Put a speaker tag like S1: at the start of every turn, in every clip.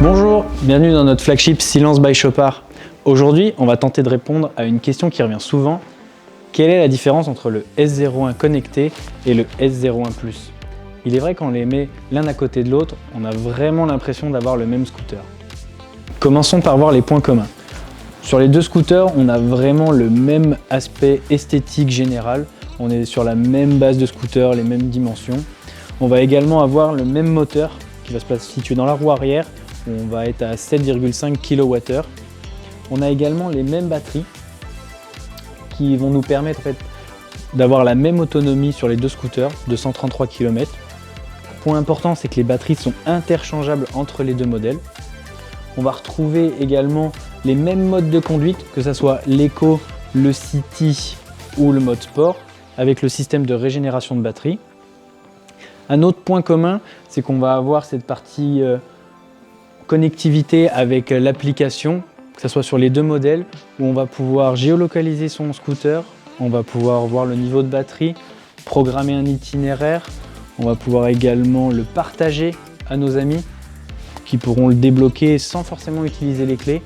S1: Bonjour, bienvenue dans notre flagship Silence by Chopard. Aujourd'hui, on va tenter de répondre à une question qui revient souvent. Quelle est la différence entre le S01 connecté et le S01 Plus? Il est vrai qu'on les met l'un à côté de l'autre, on a vraiment l'impression d'avoir le même scooter. Commençons par voir les points communs. Sur les deux scooters, on a vraiment le même aspect esthétique général. On est sur la même base de scooter, les mêmes dimensions. On va également avoir le même moteur qui va se situer dans la roue arrière, où on va être à 7,5 kWh. On a également les mêmes batteries qui vont nous permettre d'avoir la même autonomie sur les deux scooters de 133 km. Point important, c'est que les batteries sont interchangeables entre les deux modèles. On va retrouver également les mêmes modes de conduite, que ce soit l'Eco, le City ou le mode Sport, avec le système de régénération de batterie. Un autre point commun, c'est qu'on va avoir cette partie connectivité avec l'application, que ce soit sur les deux modèles, où on va pouvoir géolocaliser son scooter, on va pouvoir voir le niveau de batterie, programmer un itinéraire, on va pouvoir également le partager à nos amis qui pourront le débloquer sans forcément utiliser les clés.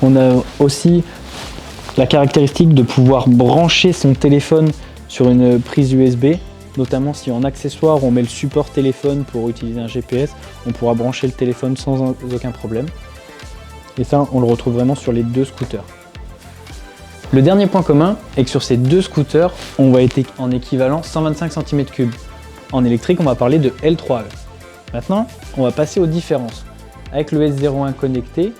S1: On a aussi la caractéristique de pouvoir brancher son téléphone sur une prise USB, notamment si en accessoire on met le support téléphone pour utiliser un GPS, on pourra brancher le téléphone sans aucun problème. Et ça, on le retrouve vraiment sur les deux scooters. Le dernier point commun est que sur ces deux scooters, on va être en équivalent 125 cm3. En électrique, on va parler de L3E. Maintenant, on va passer aux différences. Avec le S01 connecté,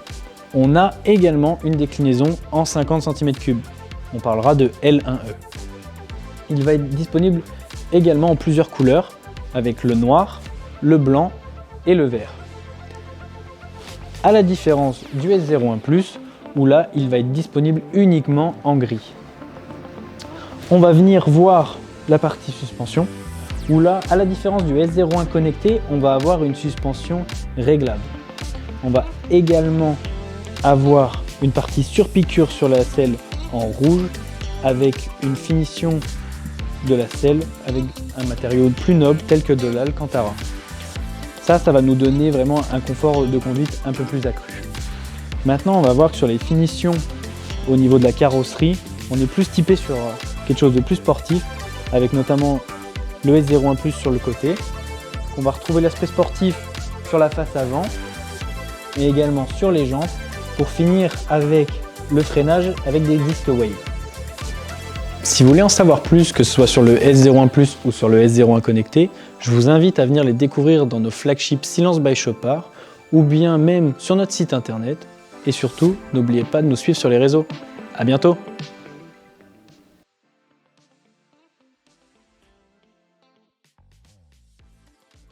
S1: on a également une déclinaison en 50 cm3. On parlera de L1E. Il va être disponible également en plusieurs couleurs, avec le noir, le blanc et le vert. À la différence du S01 Plus, où là, il va être disponible uniquement en gris. On va venir voir la partie suspension, où là, à la différence du S01 connecté, on va avoir une suspension réglable. On va également avoir une partie surpiqûre sur la selle en rouge, avec une finition de la selle avec un matériau plus noble tel que de l'Alcantara. Ça va nous donner vraiment un confort de conduite un peu plus accru. Maintenant, on va voir que sur les finitions au niveau de la carrosserie, on est plus typé sur quelque chose de plus sportif, avec notamment le S01 Plus sur le côté. On va retrouver l'aspect sportif sur la face avant et également sur les jantes, pour finir avec le freinage avec des disques Wave. Si vous voulez en savoir plus, que ce soit sur le S01 Plus ou sur le S01 connecté, je vous invite à venir les découvrir dans nos flagships Silence by Chopard ou bien même sur notre site internet. Et surtout, n'oubliez pas de nous suivre sur les réseaux. À bientôt!